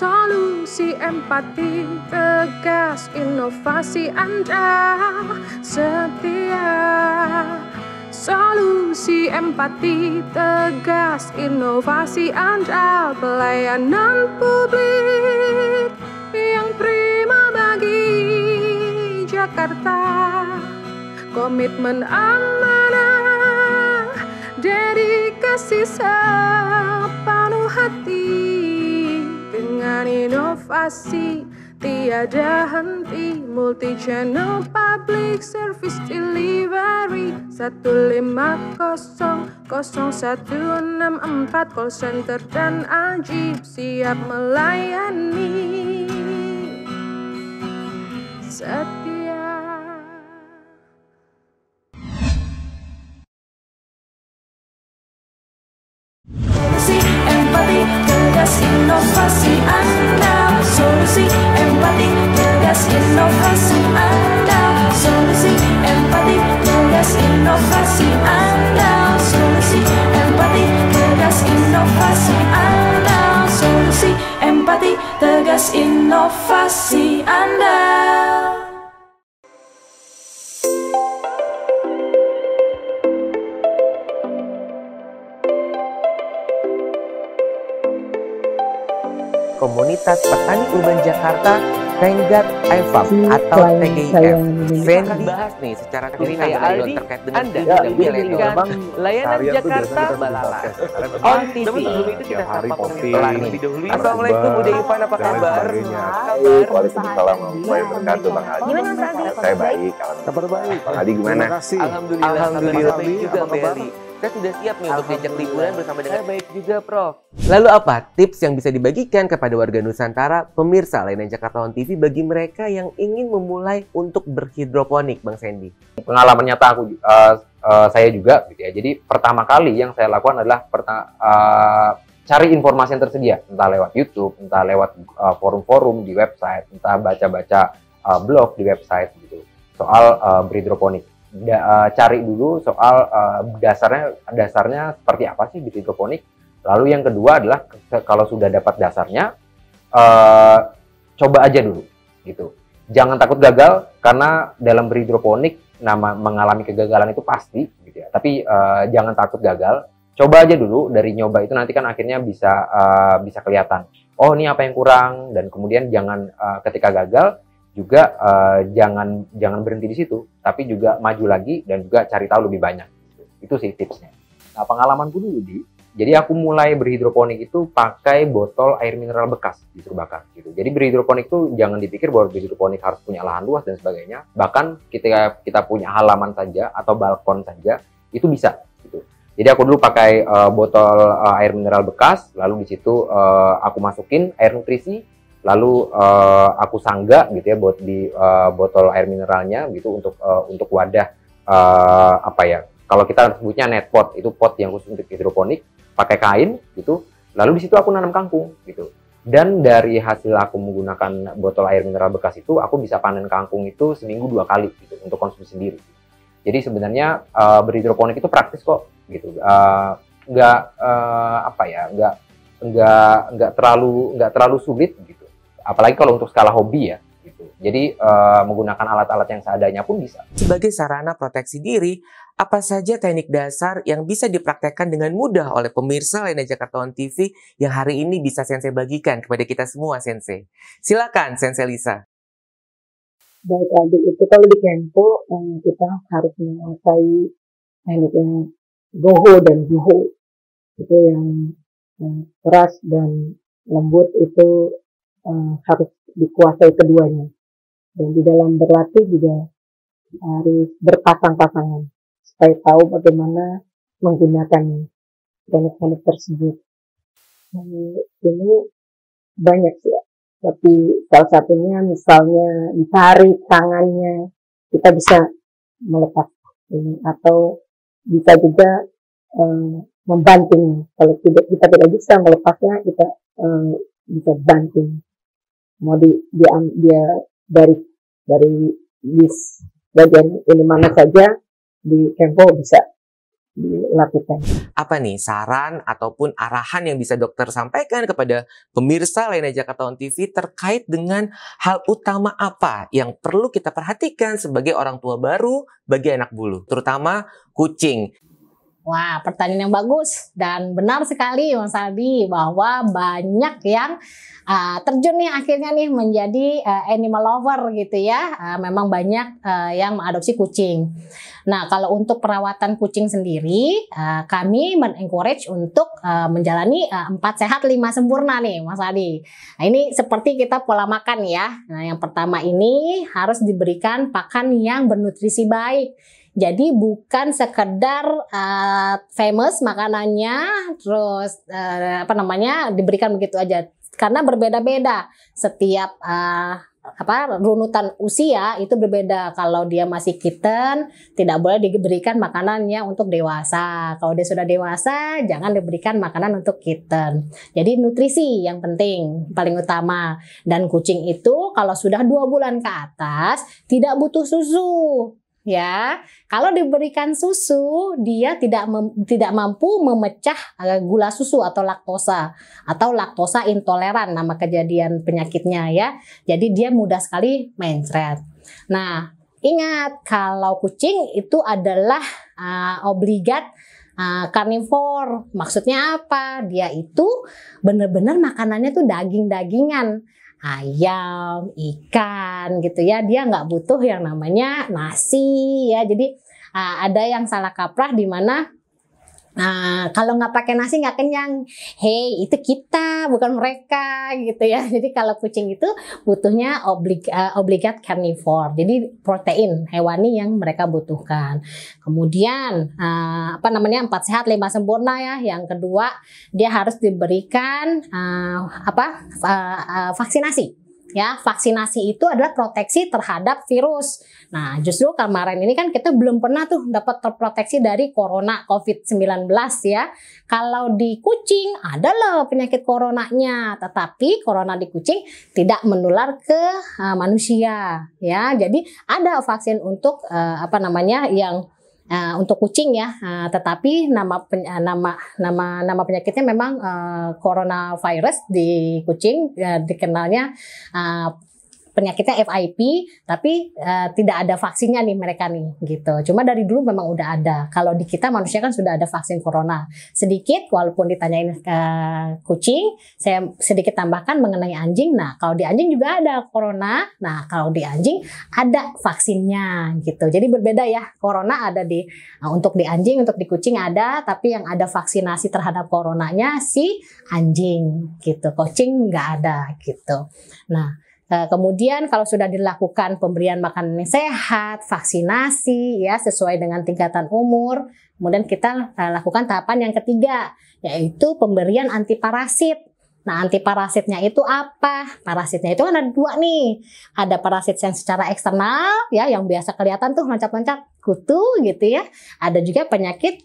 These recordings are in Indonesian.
Solusi empati, tegas inovasi Anda setia. Solusi empati, tegas inovasi Anda, pelayanan publik yang prima bagi Jakarta. Komitmen amanah, dedikasi sepenuh hati, dengan inovasi tiada henti, multi channel public service delivery 1500164, call center dan ajib siap melayani setia. Solusi empati, tegas inovasi Anda. Solusi empati, tegas inovasi Anda. Solusi empati, tegas inovasi Anda. Solusi empati, tegas inovasi Anda. Solusi empati, tegas inovasi Anda. Komunitas Petani Urban Jakarta Tenggat IFAM atau TGIF. Fendi bahas nih secara kriminal terkait dengan milenial layanan Jakarta Balala on TV. Sebelum itu kita sapa pemirsa nih. Assalamualaikum Ude Ivan, apa kabar? Waalaikumsalam warahmatullahi wabarakatuh, Bang Adi. Gimana Bang Adi? Saya baik, kabar baik. Bang Adi gimana? Alhamdulillah baik juga, Beli. Saya sudah siap nih untuk diajak liburan bersama dengan baik juga, Prof. Lalu apa tips yang bisa dibagikan kepada warga Nusantara, pemirsa layanan Jakarta On TV bagi mereka yang ingin memulai untuk berhidroponik, Bang Sandy? Pengalaman nyata saya juga, gitu ya. Jadi pertama kali yang saya lakukan adalah cari informasi yang tersedia, entah lewat YouTube, entah lewat forum-forum di website, entah baca-baca blog di website, gitu, soal berhidroponik. Cari dulu soal dasarnya seperti apa sih hidroponik. Lalu yang kedua adalah kalau sudah dapat dasarnya, coba aja dulu gitu. Jangan takut gagal, karena dalam berhidroponik mengalami kegagalan itu pasti gitu ya. Tapi jangan takut gagal. Coba aja dulu, dari nyoba itu nanti kan akhirnya bisa kelihatan. Oh, ini apa yang kurang, dan kemudian jangan ketika gagal juga jangan berhenti di situ, tapi juga maju lagi dan juga cari tahu lebih banyak. Itu sih tipsnya. Nah, pengalamanku dulu jadi aku mulai berhidroponik itu pakai botol air mineral bekas disuruh bakar gitu. Jadi berhidroponik itu jangan dipikir bahwa berhidroponik harus punya lahan luas dan sebagainya. Bahkan kita punya halaman saja atau balkon saja itu bisa gitu. Jadi aku dulu pakai botol air mineral bekas, lalu di situ aku masukin air nutrisi. Lalu aku sangga gitu ya buat di botol air mineralnya gitu untuk wadah kalau kita sebutnya net pot, itu pot yang khusus untuk hidroponik, pakai kain gitu. Lalu di situ aku nanam kangkung gitu. Dan dari hasil aku menggunakan botol air mineral bekas itu, aku bisa panen kangkung itu seminggu 2 kali gitu untuk konsumsi sendiri. Jadi sebenarnya berhidroponik itu praktis kok gitu. Nggak terlalu sulit gitu. Apalagi kalau untuk skala hobi ya, gitu. Jadi menggunakan alat-alat yang seadanya pun bisa. Sebagai sarana proteksi diri, apa saja teknik dasar yang bisa dipraktekkan dengan mudah oleh pemirsa layanan Jakarta On TV yang hari ini bisa Sensei bagikan kepada kita semua, Sensei? Silakan, Sensei Lisa. Baik, adik, itu kalau di Kempo kita harus menguasai teknik yang goho dan juho. Itu yang keras dan lembut, itu harus dikuasai keduanya. Dan di dalam berlatih juga harus berpasang-pasangan supaya tahu bagaimana menggunakan teknik-teknik tersebut. Ini banyak sih ya. Tapi salah satunya misalnya ditarik tangannya, kita bisa melepas ini, atau bisa juga membanting. Kalau kita tidak bisa melepasnya, kita bisa banting. Mau dia dari bagian ini mana saja di Kempo bisa dilakukan. Apa nih saran ataupun arahan yang bisa dokter sampaikan kepada pemirsa Layanan Jakarta On TV terkait dengan hal utama apa yang perlu kita perhatikan sebagai orang tua baru bagi anak bulu, terutama kucing? Wah, pertanyaan yang bagus dan benar sekali Mas Aldi bahwa banyak yang terjun nih akhirnya nih menjadi animal lover gitu ya. Memang banyak yang mengadopsi kucing. Nah, kalau untuk perawatan kucing sendiri, kami men-encourage untuk menjalani 4 sehat 5 sempurna nih Mas Aldi. Nah, ini seperti kita pola makan ya. Nah, yang pertama ini harus diberikan pakan yang bernutrisi baik. Jadi bukan sekedar famous makanannya, terus diberikan begitu aja. Karena berbeda-beda setiap runutan usia itu berbeda. Kalau dia masih kitten, tidak boleh diberikan makanannya untuk dewasa. Kalau dia sudah dewasa, jangan diberikan makanan untuk kitten. Jadi nutrisi yang penting, paling utama. Dan kucing itu kalau sudah 2 bulan ke atas, tidak butuh susu. Ya, kalau diberikan susu, dia tidak mampu memecah gula susu atau laktosa intoleran nama kejadian penyakitnya ya. Jadi dia mudah sekali mencret. Nah, ingat kalau kucing itu adalah obligat karnivor. Maksudnya apa? Dia itu benar-benar makanannya tuh daging-dagingan. Ayam, ikan gitu ya, dia nggak butuh yang namanya nasi ya. Jadi ada yang salah kaprah di mana kalau nggak pakai nasi nggak kenyang. Hey, itu kita bukan mereka gitu ya. Jadi kalau kucing itu butuhnya obligat carnivore. Jadi protein hewani yang mereka butuhkan. Kemudian 4 sehat 5 sempurna ya. Yang kedua, dia harus diberikan vaksinasi. Ya, vaksinasi itu adalah proteksi terhadap virus. Nah, justru kemarin ini kan kita belum pernah tuh dapat terproteksi dari corona COVID-19 ya. Kalau di kucing ada loh penyakit coronanya, tetapi corona di kucing tidak menular ke manusia ya. Jadi ada vaksin untuk untuk kucing ya, tetapi nama penyakitnya memang coronavirus di kucing, dikenalnya penyakitnya FIP, tapi tidak ada vaksinnya nih mereka nih gitu. Cuma dari dulu memang udah ada. Kalau di kita manusia kan sudah ada vaksin corona. Sedikit walaupun ditanyain kucing, saya sedikit tambahkan mengenai anjing. Nah, kalau di anjing juga ada corona. Nah, kalau di anjing ada vaksinnya gitu. Jadi berbeda ya. Corona ada untuk di anjing, untuk di kucing ada, tapi yang ada vaksinasi terhadap coronanya si anjing gitu. Kucing nggak ada gitu. Nah, kemudian kalau sudah dilakukan pemberian makanan yang sehat, vaksinasi ya sesuai dengan tingkatan umur, kemudian kita lakukan tahapan yang ketiga, yaitu pemberian antiparasit. Nah, antiparasitnya itu apa? Parasitnya itu kan ada 2 nih. Ada parasit yang secara eksternal ya, yang biasa kelihatan tuh loncat-loncat kutu gitu ya. Ada juga penyakit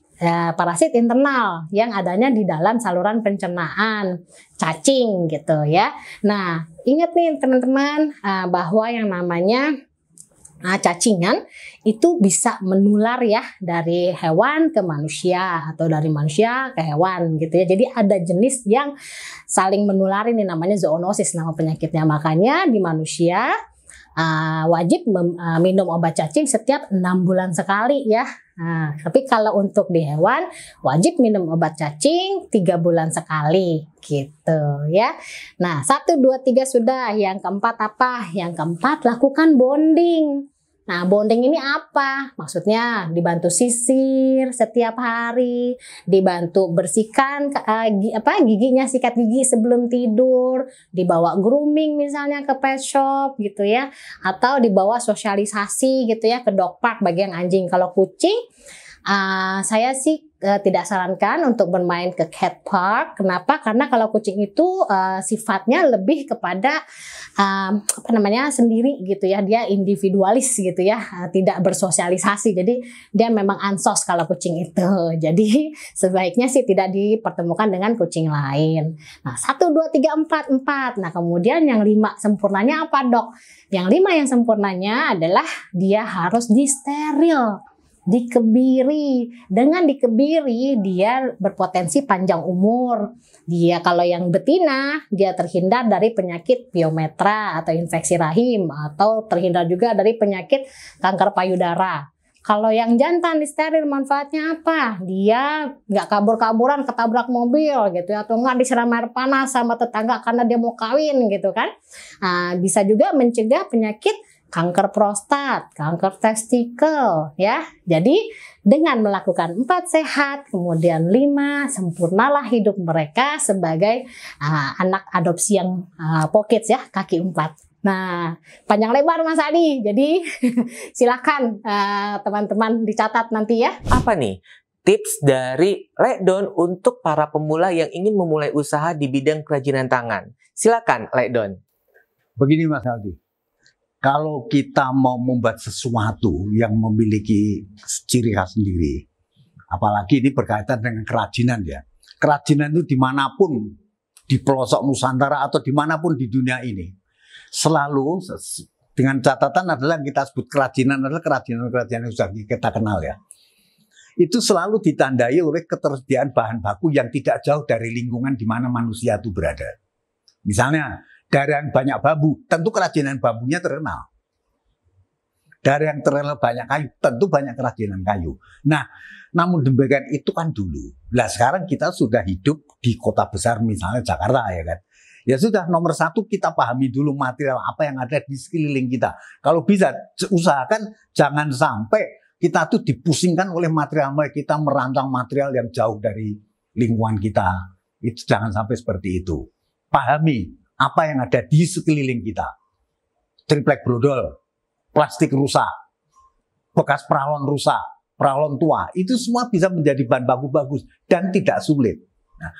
parasit internal yang adanya di dalam saluran pencernaan, cacing gitu ya. Nah, ingat nih teman-teman bahwa yang namanya cacingan itu bisa menular ya dari hewan ke manusia atau dari manusia ke hewan gitu ya. Jadi ada jenis yang saling menular, ini namanya zoonosis nama penyakitnya. Makanya di manusia wajib minum obat cacing setiap 6 bulan sekali ya. Nah, tapi kalau untuk di hewan wajib minum obat cacing 3 bulan sekali gitu ya. Nah, 1, 2, 3 sudah. Yang keempat apa? Yang keempat lakukan bonding. Nah, bonding ini apa? Maksudnya dibantu sisir setiap hari, dibantu bersihkan giginya, sikat gigi sebelum tidur, dibawa grooming misalnya ke pet shop gitu ya, atau dibawa sosialisasi gitu ya ke dog park bagi yang anjing. Kalau kucing, saya sih tidak sarankan untuk bermain ke cat park. Kenapa? Karena kalau kucing itu sifatnya lebih kepada sendiri gitu ya. Dia individualis gitu ya, tidak bersosialisasi. Jadi dia memang ansos kalau kucing itu. Jadi sebaiknya sih tidak dipertemukan dengan kucing lain. Nah, 1, 2, 3, 4. Nah, kemudian yang 5 sempurnanya apa, Dok? Yang 5 yang sempurnanya adalah dia harus disteril. dikebiri. Dengan dikebiri dia berpotensi panjang umur. Dia kalau yang betina dia terhindar dari penyakit piometra atau infeksi rahim, atau terhindar juga dari penyakit kanker payudara. Kalau yang jantan disteril manfaatnya apa? Dia nggak kabur-kaburan ketabrak mobil gitu ya, atau nggak disiram air panas sama tetangga karena dia mau kawin gitu kan. Nah, bisa juga mencegah penyakit kanker prostat, kanker testikel ya. Jadi dengan melakukan 4 sehat, kemudian 5 sempurnalah hidup mereka sebagai anak adopsi yang pockets ya, kaki 4. Nah, panjang lebar Mas Adi. Jadi silakan teman-teman dicatat nanti ya. Apa nih tips dari Lekdon untuk para pemula yang ingin memulai usaha di bidang kerajinan tangan? Silakan Lekdon. Begini Mas Aldi, kalau kita mau membuat sesuatu yang memiliki ciri khas sendiri, apalagi ini berkaitan dengan kerajinan ya. Kerajinan itu dimanapun, di pelosok Nusantara atau dimanapun di dunia ini, selalu dengan catatan adalah yang kita sebut kerajinan adalah kerajinan-kerajinan yang sudah kita kenal ya. Itu selalu ditandai oleh ketersediaan bahan baku yang tidak jauh dari lingkungan di mana manusia itu berada. Misalnya dari yang banyak bambu, tentu kerajinan bambunya terkenal. Dari yang terkenal banyak kayu, tentu banyak kerajinan kayu. Nah, namun demikian itu kan dulu. Nah sekarang kita sudah hidup di kota besar misalnya Jakarta ya kan. Ya sudah, nomor 1 kita pahami dulu material apa yang ada di sekeliling kita. Kalau bisa, usahakan jangan sampai kita tuh dipusingkan oleh material kita merancang material yang jauh dari lingkungan kita. Itu jangan sampai seperti itu. Pahami apa yang ada di sekeliling kita. Triplek brodol, plastik rusak, bekas peralon rusak, peralon tua, itu semua bisa menjadi bahan baku bagus dan tidak sulit. Nah,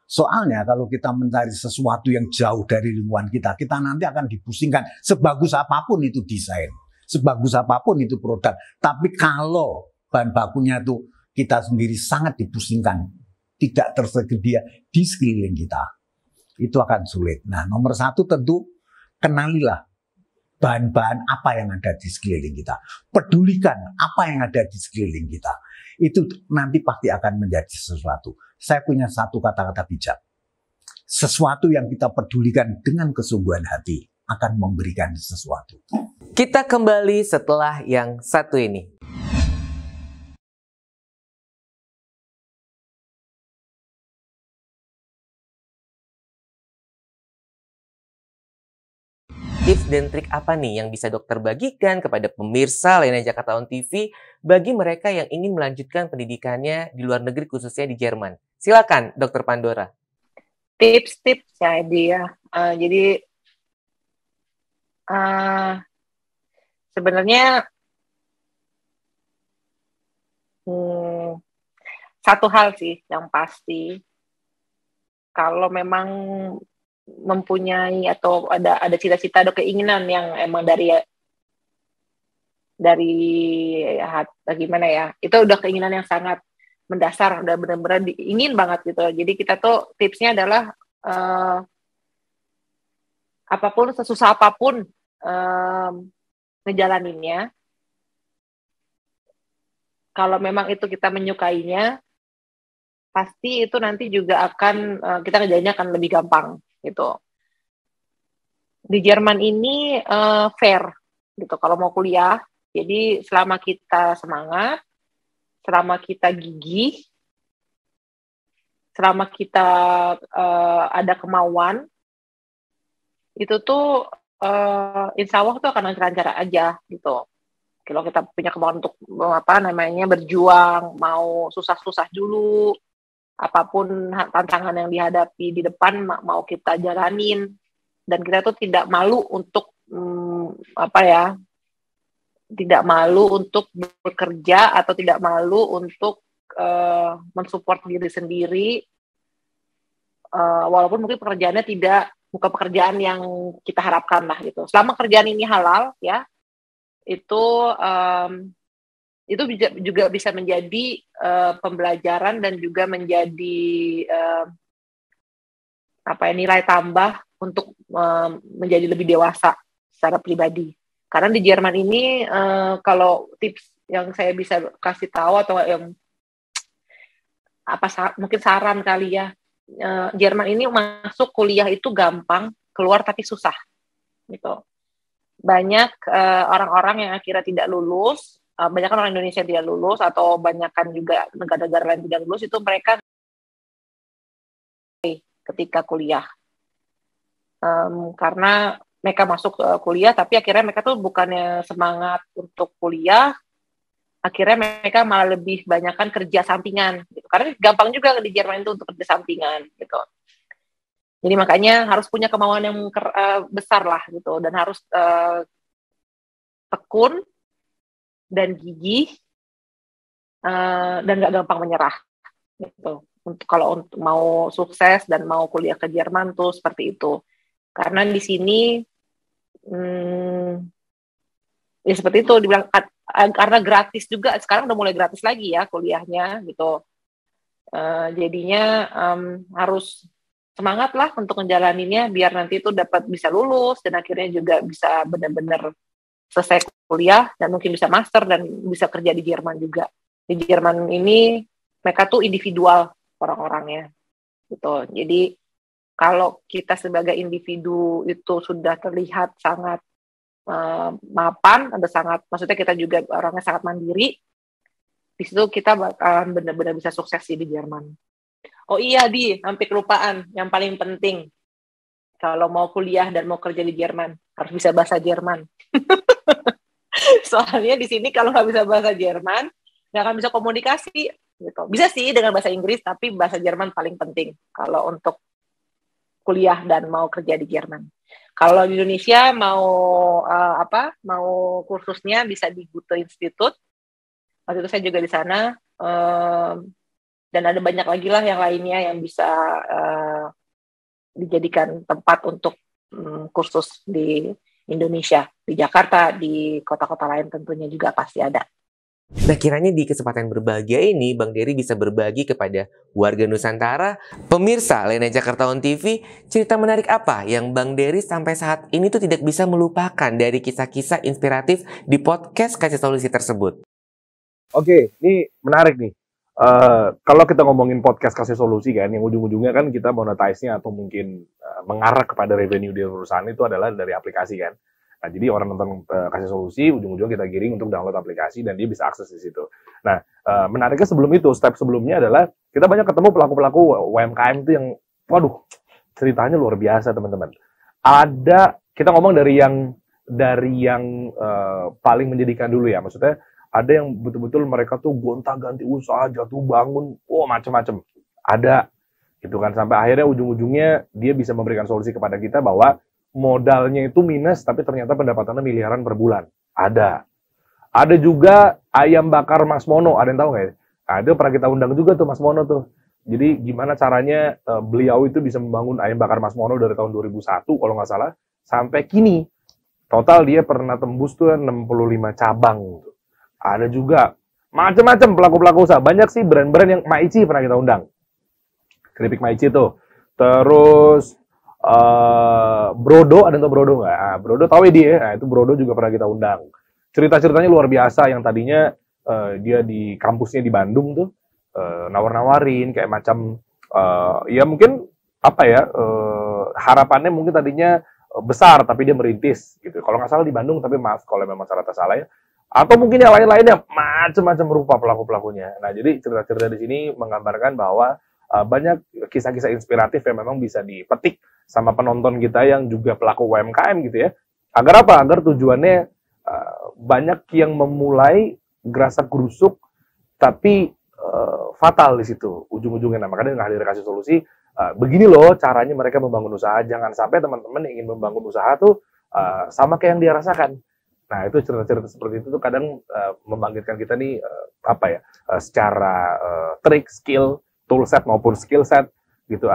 soalnya kalau kita mencari sesuatu yang jauh dari lingkungan kita, kita nanti akan dipusingkan sebagus apapun itu desain, sebagus apapun itu produk. Tapi kalau bahan bakunya itu kita sendiri sangat dipusingkan, tidak tersedia di sekeliling kita, itu akan sulit. Nah, nomor 1 tentu kenalilah bahan-bahan apa yang ada di sekeliling kita. Pedulikan apa yang ada di sekeliling kita. Itu nanti pasti akan menjadi sesuatu. Saya punya satu kata-kata bijak. Sesuatu yang kita pedulikan dengan kesungguhan hati akan memberikan sesuatu. Kita kembali setelah yang satu ini. Tips dan trik apa nih yang bisa dokter bagikan kepada pemirsa layanan Jakarta On TV bagi mereka yang ingin melanjutkan pendidikannya di luar negeri khususnya di Jerman? Silakan Dokter Pandora. Tips-tips ya dia. Jadi sebenarnya satu hal sih yang pasti, kalau memang mempunyai atau ada cita-cita, ada keinginan yang emang dari gimana ya, itu udah keinginan yang sangat mendasar, udah benar-benar ingin banget gitu. Jadi kita tuh tipsnya adalah apapun, sesusah apapun ngejalaninnya, kalau memang itu kita menyukainya, pasti itu nanti juga akan kita ngejalannya akan lebih gampang gitu. Di Jerman ini fair gitu kalau mau kuliah. Jadi selama kita semangat, selama kita gigih, selama kita ada kemauan, itu tuh insya Allah tuh akan lancar-lancar aja gitu. Kalau kita punya kemauan untuk berjuang, mau susah-susah dulu, apapun tantangan yang dihadapi di depan mau kita jalanin, dan kita tuh tidak malu untuk tidak malu untuk bekerja atau tidak malu untuk mensupport diri sendiri, walaupun mungkin pekerjaannya bukan pekerjaan yang kita harapkan lah gitu. Selama kerjaan ini halal ya, itu juga bisa menjadi pembelajaran dan juga menjadi nilai tambah untuk menjadi lebih dewasa secara pribadi. Karena di Jerman ini kalau tips yang saya bisa kasih tahu atau yang mungkin saran kali ya, Jerman ini masuk kuliah itu gampang, keluar tapi susah gitu. Banyak orang-orang yang akhirnya tidak lulus, banyak kan orang Indonesia tidak lulus atau banyak kan juga negara-negara lain tidak lulus, itu mereka ketika kuliah karena mereka masuk kuliah tapi akhirnya mereka tuh bukannya semangat untuk kuliah, akhirnya mereka malah lebih banyakkan kerja sampingan gitu. Karena gampang juga di Jerman itu untuk kerja sampingan gitu. Jadi makanya harus punya kemauan yang besar lah gitu, dan harus tekun dan gigih dan gak gampang menyerah gitu. Kalau mau sukses dan mau kuliah ke Jerman tuh seperti itu. Karena di sini ya seperti itu dibilang, karena gratis juga, sekarang udah mulai gratis lagi ya kuliahnya gitu. Jadinya harus semangat lah untuk menjalaninya biar nanti itu dapat bisa lulus dan akhirnya juga bisa benar-benar selesai kuliah dan mungkin bisa master dan bisa kerja di Jerman juga. Di Jerman ini mereka tuh individual orang-orangnya gitu. Jadi kalau kita sebagai individu itu sudah terlihat sangat mapan, maksudnya kita juga orangnya sangat mandiri, di situ kita bakalan benar-benar bisa sukses di Jerman. Oh iya hampir kelupaan, yang paling penting kalau mau kuliah dan mau kerja di Jerman harus bisa bahasa Jerman. Soalnya di sini kalau nggak bisa bahasa Jerman nggak akan bisa komunikasi gitu. Bisa sih dengan bahasa Inggris, tapi bahasa Jerman paling penting kalau untuk kuliah dan mau kerja di Jerman. Kalau di Indonesia mau kursusnya bisa di Goethe Institute. Waktu itu saya juga di sana, dan ada banyak lagi lah yang lainnya yang bisa dijadikan tempat untuk kursus di Indonesia, di Jakarta, di kota-kota lain tentunya juga pasti ada. Nah, kiranya di kesempatan berbahagia ini, Bang Dery bisa berbagi kepada warga Nusantara, pemirsa Lena Jakarta On TV, cerita menarik apa yang Bang Dery sampai saat ini tuh tidak bisa melupakan dari kisah-kisah inspiratif di podcast Kasih Solusi tersebut. Oke, ini menarik nih. Kalau kita ngomongin podcast Kasih Solusi kan, yang ujung-ujungnya kan kita monetize-nya atau mungkin mengarah kepada revenue dari perusahaan itu adalah dari aplikasi kan. Nah, jadi orang nonton Kasih Solusi, ujung-ujungnya kita giring untuk download aplikasi dan dia bisa akses di situ. Nah, menariknya sebelum itu, step sebelumnya adalah kita banyak ketemu pelaku-pelaku UMKM itu yang, waduh, ceritanya luar biasa teman-teman. Kita ngomong dari yang paling menjadikan dulu ya, maksudnya ada yang betul-betul mereka tuh gonta-ganti usaha, jatuh bangun, macam-macam. Ada, gitu kan, sampai akhirnya ujung-ujungnya dia bisa memberikan solusi kepada kita bahwa modalnya itu minus, tapi ternyata pendapatannya miliaran per bulan. Ada juga ayam bakar Mas Mono, ada yang tahu nggak ya? Ada, pernah kita undang juga tuh Mas Mono tuh. Jadi gimana caranya beliau itu bisa membangun ayam bakar Mas Mono dari tahun 2001 kalau nggak salah, sampai kini. Total dia pernah tembus tuh 65 cabang. Ada juga macam-macam pelaku-pelaku usaha. Banyak sih brand-brand yang Maici pernah kita undang. Keripik Maici tuh. Terus Brodo, ada yang tahu Brodo nggak? Nah, Brodo tahu ya dia. Nah, itu Brodo juga pernah kita undang. Cerita-ceritanya luar biasa, yang tadinya dia di kampusnya di Bandung tuh nawar-nawarin kayak macam ya mungkin apa ya, harapannya mungkin tadinya besar tapi dia merintis gitu. Kalau nggak salah di Bandung, tapi maaf kalau memang salah salah ya. Atau mungkin yang lain-lainnya, macam-macam rupa pelaku-pelakunya. Nah, jadi cerita-cerita di sini menggambarkan bahwa banyak kisah-kisah inspiratif yang memang bisa dipetik sama penonton kita yang juga pelaku UMKM gitu ya. Agar apa? Agar tujuannya banyak yang memulai gerasak gerusuk tapi fatal di situ ujung-ujungnya. Nah, makanya dengan hadir Kasih Solusi, begini loh caranya mereka membangun usaha. Jangan sampai teman-teman yang ingin membangun usaha tuh sama kayak yang dia rasakan. Nah, itu cerita-cerita seperti itu tuh kadang membangkitkan kita nih secara trik, skill, toolset maupun skill set gitu,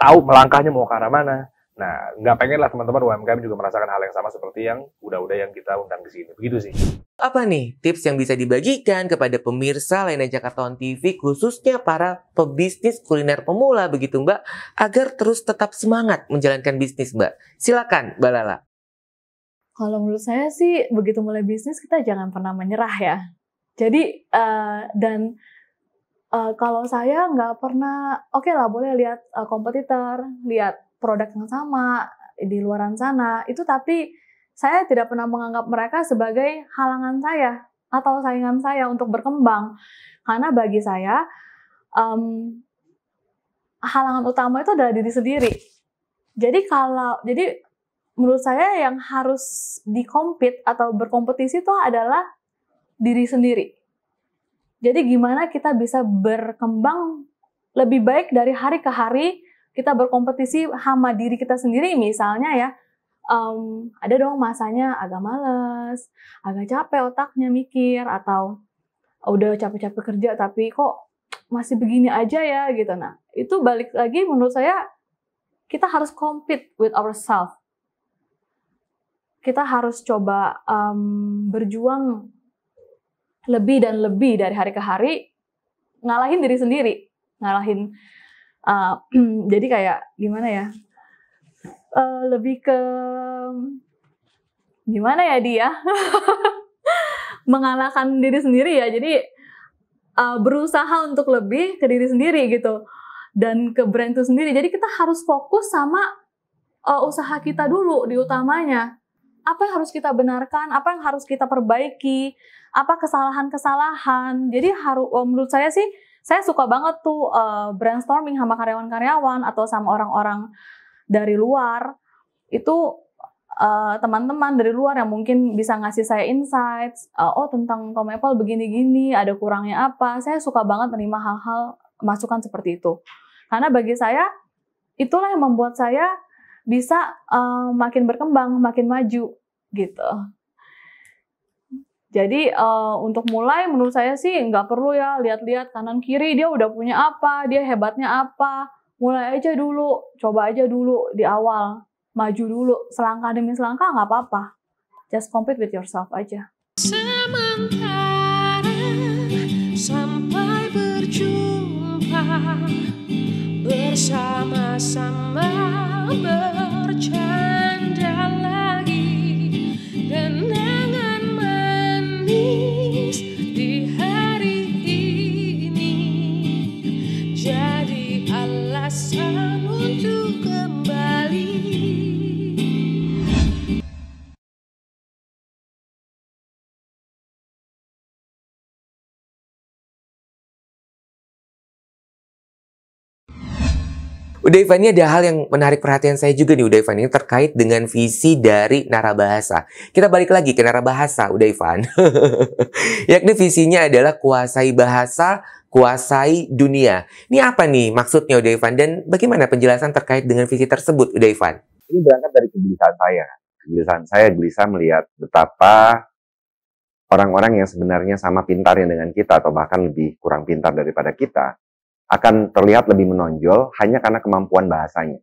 tahu melangkahnya mau ke arah mana. Nah, nggak pengen lah teman-teman UMKM juga merasakan hal yang sama seperti yang udah-udah yang kita undang di sini. Begitu sih. Apa nih tips yang bisa dibagikan kepada pemirsa Lena Jakarta On TV, khususnya para pebisnis kuliner pemula begitu Mbak, agar terus tetap semangat menjalankan bisnis Mbak? Silakan Mbak Lala. Kalau menurut saya sih, begitu mulai bisnis kita jangan pernah menyerah ya. Jadi kalau saya nggak pernah, oke lah boleh lihat kompetitor, lihat produk yang sama di luaran sana, itu tapi saya tidak pernah menganggap mereka sebagai halangan saya atau saingan saya untuk berkembang. Karena bagi saya, halangan utama itu adalah diri sendiri. Jadi menurut saya yang harus di-compete atau berkompetisi itu adalah diri sendiri. Jadi gimana kita bisa berkembang lebih baik dari hari ke hari, kita berkompetisi sama diri kita sendiri. Misalnya ya, ada dong masanya agak males, agak capek otaknya mikir, atau udah capek-capek kerja tapi kok masih begini aja ya gitu. Nah, itu balik lagi menurut saya, kita harus compete with ourselves. Kita harus coba berjuang lebih dan lebih dari hari ke hari, ngalahin diri sendiri, jadi kayak gimana ya, lebih ke gimana ya dia, mengalahkan diri sendiri ya, jadi berusaha untuk lebih ke diri sendiri gitu, dan ke brand itu sendiri. Jadi kita harus fokus sama usaha kita dulu di utamanya. Apa yang harus kita benarkan, apa yang harus kita perbaiki, apa kesalahan-kesalahan. Jadi menurut saya sih, saya suka banget tuh brainstorming sama karyawan-karyawan atau sama orang-orang dari luar. Itu teman-teman dari luar yang mungkin bisa ngasih saya insights, tentang Tom Apple begini-gini, ada kurangnya apa. Saya suka banget menerima hal-hal masukan seperti itu. Karena bagi saya, itulah yang membuat saya bisa makin berkembang, makin maju gitu. Jadi untuk mulai menurut saya sih nggak perlu ya lihat-lihat kanan kiri dia udah punya apa, dia hebatnya apa. Mulai aja dulu, coba aja dulu di awal, maju dulu, selangkah demi selangkah nggak apa-apa. Just compete with yourself aja. Sementara sampai berjumpa, bersama-sama bercanda lagi, kenangan manis di hari ini jadi alasan untuk kembali. Udah Ivan, ini ada hal yang menarik perhatian saya juga nih, udah Ivan, ini terkait dengan visi dari Narabahasa. Kita balik lagi ke Narabahasa, udah Ivan. Yakni visinya adalah kuasai bahasa, kuasai dunia. Ini apa nih maksudnya, udah Ivan? Dan bagaimana penjelasan terkait dengan visi tersebut, udah Ivan? Ini berangkat dari kegelisahan saya. Kegelisahan saya gelisah melihat betapa orang-orang yang sebenarnya sama pintarnya dengan kita, atau bahkan lebih kurang pintar daripada kita, akan terlihat lebih menonjol hanya karena kemampuan bahasanya.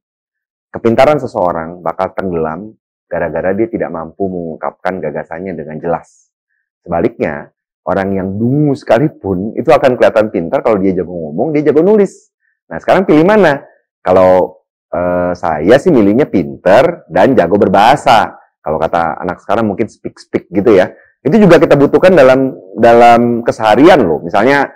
Kepintaran seseorang bakal tenggelam gara-gara dia tidak mampu mengungkapkan gagasannya dengan jelas. Sebaliknya, orang yang dungu sekalipun itu akan kelihatan pintar kalau dia jago ngomong, dia jago nulis. Nah, sekarang pilih mana? Kalau saya sih milihnya pintar dan jago berbahasa. Kalau kata anak sekarang mungkin speak gitu ya. Itu juga kita butuhkan dalam keseharian loh. Misalnya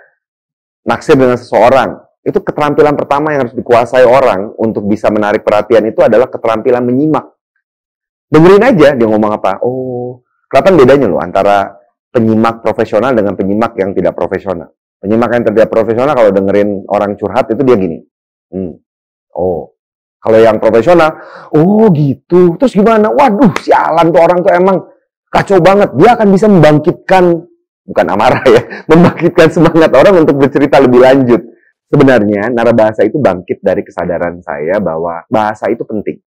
naksir dengan seseorang, itu keterampilan pertama yang harus dikuasai orang untuk bisa menarik perhatian itu adalah keterampilan menyimak. Dengerin aja dia ngomong apa. Oh, kelihatan bedanya loh antara penyimak profesional dengan penyimak yang tidak profesional. Penyimak yang tidak profesional kalau dengerin orang curhat itu dia gini. Oh, kalau yang profesional, oh gitu. Terus gimana? Waduh, sialan tuh orang tuh emang kacau banget. Dia akan bisa membangkitkan, bukan amarah ya, membangkitkan semangat orang untuk bercerita lebih lanjut. Sebenarnya narabahasa itu bangkit dari kesadaran saya bahwa bahasa itu penting.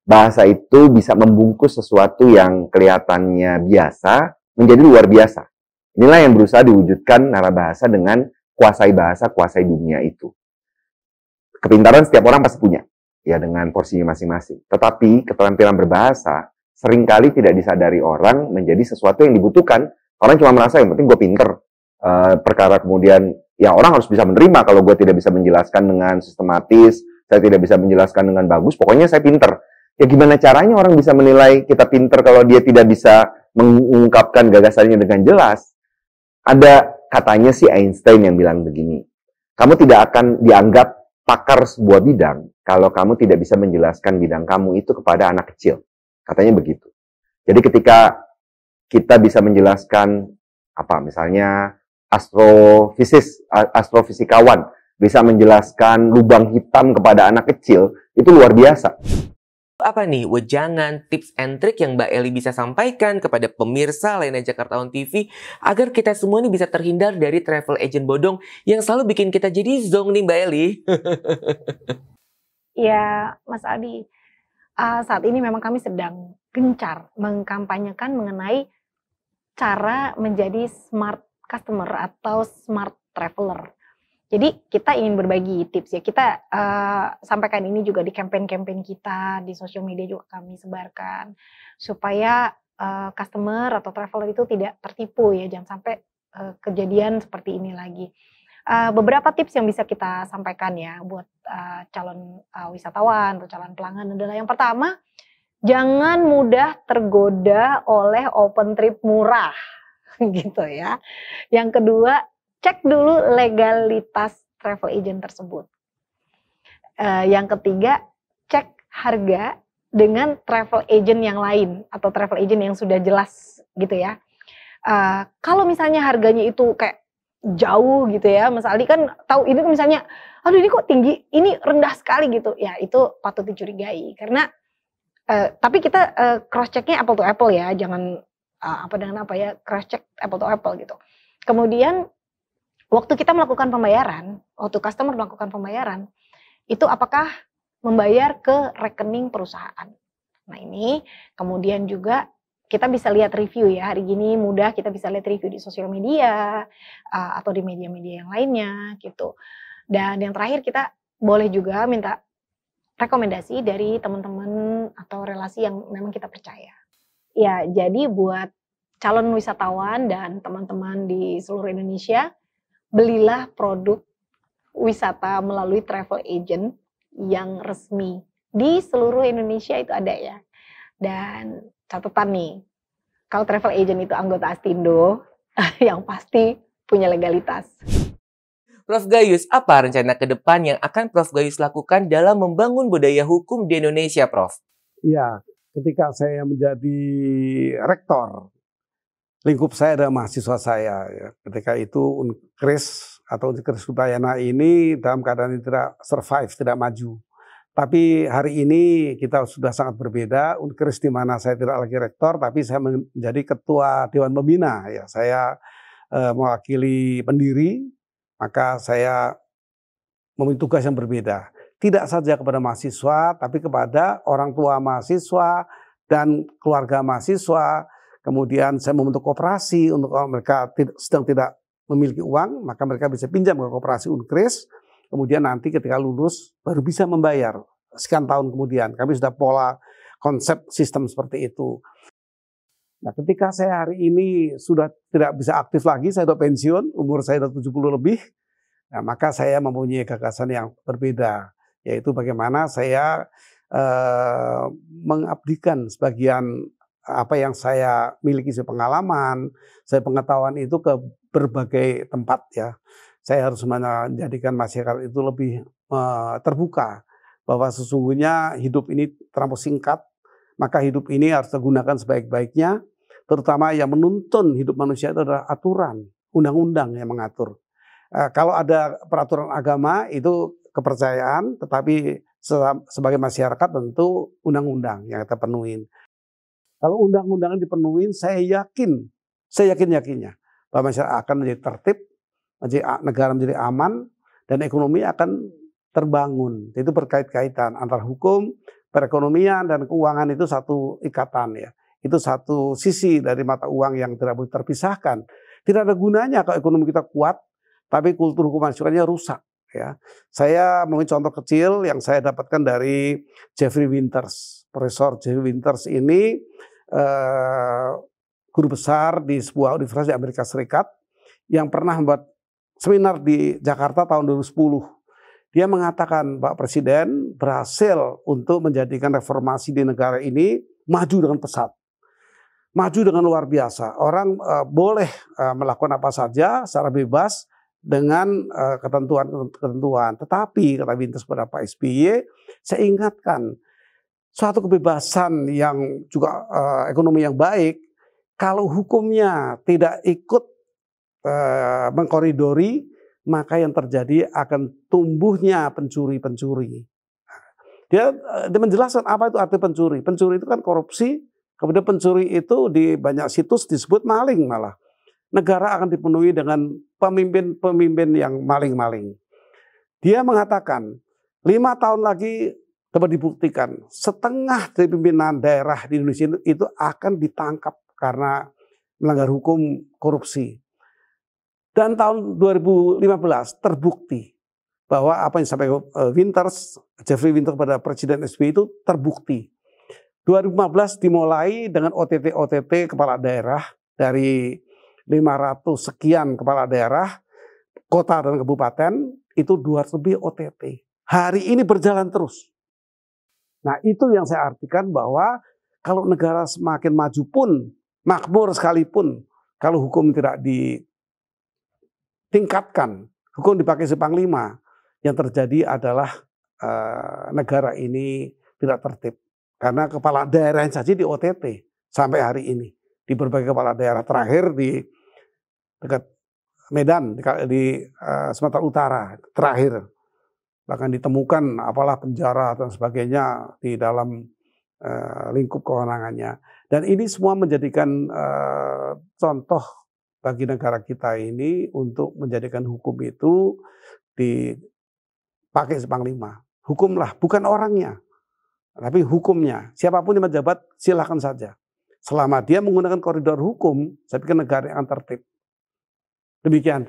Bahasa itu bisa membungkus sesuatu yang kelihatannya biasa menjadi luar biasa. Inilah yang berusaha diwujudkan narabahasa dengan kuasai bahasa, kuasai dunia itu. Kepintaran setiap orang pasti punya, ya dengan porsinya masing-masing. Tetapi keterampilan berbahasa seringkali tidak disadari orang menjadi sesuatu yang dibutuhkan. Orang cuma merasa yang penting gue pinter. Perkara kemudian, ya orang harus bisa menerima kalau gue tidak bisa menjelaskan dengan sistematis, saya tidak bisa menjelaskan dengan bagus, pokoknya saya pinter. Ya gimana caranya orang bisa menilai kita pinter kalau dia tidak bisa mengungkapkan gagasannya dengan jelas? Ada katanya si Einstein yang bilang begini, kamu tidak akan dianggap pakar sebuah bidang kalau kamu tidak bisa menjelaskan bidang kamu itu kepada anak kecil. Katanya begitu. Jadi ketika kita bisa menjelaskan apa misalnya astrofisikawan bisa menjelaskan lubang hitam kepada anak kecil, itu luar biasa. Apa nih wejangan, tips and trick yang Mbak Eli bisa sampaikan kepada pemirsa lainnya Jakarta On TV agar kita semua ini bisa terhindar dari travel agent bodong yang selalu bikin kita jadi zonk nih Mbak Eli? Ya Mas Aldi, saat ini memang kami sedang gencar mengkampanyekan mengenai cara menjadi smart customer atau smart traveler. Jadi kita ingin berbagi tips ya, kita sampaikan ini juga di campaign-campaign kita, di sosial media juga kami sebarkan, supaya customer atau traveler itu tidak tertipu ya, jangan sampai kejadian seperti ini lagi. Beberapa tips yang bisa kita sampaikan ya buat calon wisatawan atau calon pelanggan adalah yang pertama, jangan mudah tergoda oleh open trip murah gitu ya. Yang kedua, cek dulu legalitas travel agent tersebut. Yang ketiga, cek harga dengan travel agent yang lain atau travel agent yang sudah jelas gitu ya. Kalau misalnya harganya itu kayak jauh gitu ya, Mas Aldi kan tahu ini misalnya, aduh ini kok tinggi, ini rendah sekali gitu, ya itu patut dicurigai karena tapi kita cross checknya apple to apple ya, jangan apa dengan apa ya, cross check apple to apple gitu. Kemudian waktu kita melakukan pembayaran, waktu customer melakukan pembayaran, itu apakah membayar ke rekening perusahaan. Nah ini, kemudian juga kita bisa lihat review ya, hari ini mudah kita bisa lihat review di sosial media, atau di media-media yang lainnya gitu. Dan yang terakhir kita boleh juga minta rekomendasi dari teman-teman atau relasi yang memang kita percaya. Ya jadi buat calon wisatawan dan teman-teman di seluruh Indonesia, belilah produk wisata melalui travel agent yang resmi. Di seluruh Indonesia itu ada ya. Dan catatan nih, kalau travel agent itu anggota Astindo, yang pasti punya legalitas. Prof Gayus, apa rencana ke depan yang akan Prof Gayus lakukan dalam membangun budaya hukum di Indonesia, Prof? Ya, ketika saya menjadi rektor, lingkup saya adalah mahasiswa saya. Ya. Ketika itu Unkris atau Unkris Udayana ini dalam keadaan tidak survive, tidak maju. Tapi hari ini kita sudah sangat berbeda. Unkris di mana saya tidak lagi rektor, tapi saya menjadi ketua Dewan Pembina. Ya, saya mewakili pendiri, maka saya memiliki tugas yang berbeda. Tidak saja kepada mahasiswa, tapi kepada orang tua mahasiswa dan keluarga mahasiswa. Kemudian saya membentuk koperasi untuk kalau mereka sedang tidak memiliki uang, maka mereka bisa pinjam ke koperasi Unkris. Kemudian nanti ketika lulus baru bisa membayar. Sekian tahun kemudian kami sudah pola konsep sistem seperti itu. Nah, ketika saya hari ini sudah tidak bisa aktif lagi, saya sudah pensiun, umur saya sudah 70 lebih. Nah, maka saya mempunyai gagasan yang berbeda, yaitu bagaimana saya mengabdikan sebagian apa yang saya miliki pengalaman, saya pengetahuan itu ke berbagai tempat ya. Saya harus menjadikan masyarakat itu lebih terbuka bahwa sesungguhnya hidup ini terlampau singkat, maka hidup ini harus digunakan sebaik-baiknya, terutama yang menuntun hidup manusia itu adalah aturan, undang-undang yang mengatur. Kalau ada peraturan agama itu kepercayaan, tetapi sebagai masyarakat tentu undang-undang yang kita penuhin. Kalau undang-undang dipenuhi, saya yakin-yakinnya bahwa masyarakat akan menjadi tertib, negara menjadi aman, dan ekonomi akan terbangun. Itu berkait-kaitan antara hukum, perekonomian, dan keuangan itu satu ikatan ya. Itu satu sisi dari mata uang yang tidak boleh terpisahkan. Tidak ada gunanya kalau ekonomi kita kuat, tapi kultur hukum masyarakatnya rusak. Ya, saya mau contoh kecil yang saya dapatkan dari Jeffrey Winters. Profesor Jeffrey Winters ini guru besar di sebuah universitas di Amerika Serikat yang pernah membuat seminar di Jakarta tahun 2010. Dia mengatakan Pak Presiden berhasil untuk menjadikan reformasi di negara ini maju dengan pesat. Maju dengan luar biasa. Orang boleh melakukan apa saja secara bebas dengan ketentuan-ketentuan. Tetapi kata Winters pada Pak SBY, saya ingatkan suatu kebebasan yang juga ekonomi yang baik, kalau hukumnya tidak ikut mengkoridori, maka yang terjadi akan tumbuhnya pencuri-pencuri. Dia menjelaskan apa itu arti pencuri. Pencuri itu kan korupsi, kemudian pencuri itu di banyak situs disebut maling malah. Negara akan dipenuhi dengan pemimpin-pemimpin yang maling-maling. Dia mengatakan 5 tahun lagi dapat dibuktikan setengah dari pimpinan daerah di Indonesia itu akan ditangkap karena melanggar hukum korupsi. Dan tahun 2015 terbukti bahwa apa yang disampaikan Jeffrey Winters pada Presiden SBY itu terbukti. 2015 dimulai dengan OTT kepala daerah dari 500 sekian kepala daerah, kota dan kabupaten, itu 200 lebih OTT. Hari ini berjalan terus. Nah itu yang saya artikan bahwa kalau negara semakin maju pun, makmur sekalipun, kalau hukum tidak ditingkatkan, hukum dipakai si panglima, yang terjadi adalah negara ini tidak tertib. Karena kepala daerah saja di OTT sampai hari ini. Di berbagai kepala daerah, terakhir di dekat Medan, di Sumatera Utara, terakhir. Bahkan ditemukan apalah penjara dan sebagainya di dalam lingkup kewenangannya. Dan ini semua menjadikan contoh bagi negara kita ini untuk menjadikan hukum itu dipakai sepanglima. Hukumlah, bukan orangnya, tapi hukumnya. Siapapun yang menjabat silahkan saja. Selama dia menggunakan koridor hukum, saya pikir negara yang tertib. Demikian.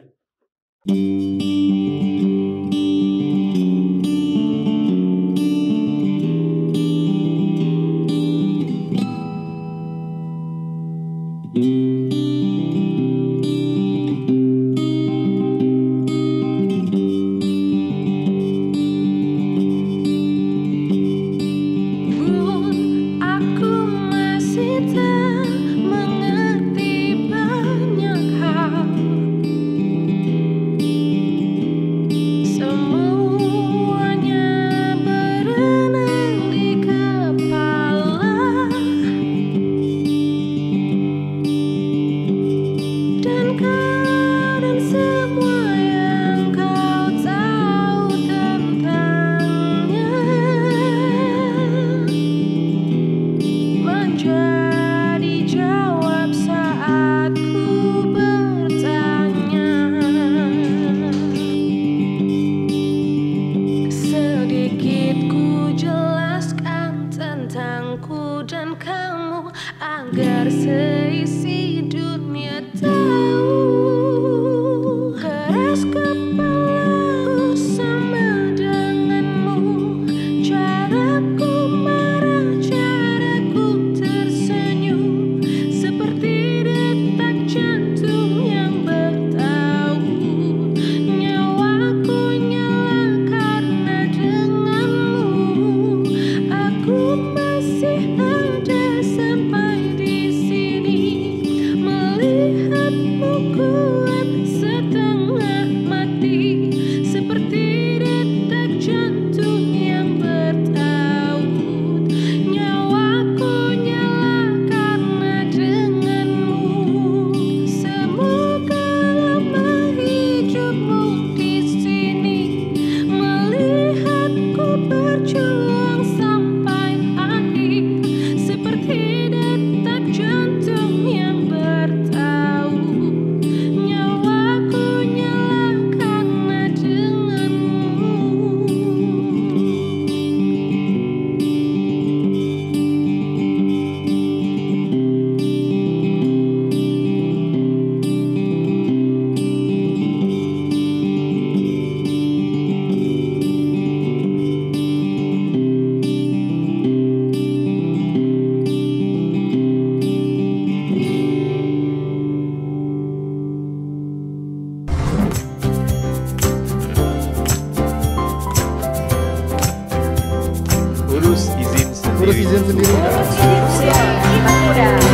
Sampai di sini. ngurus izin sendiri. Ya, kita udah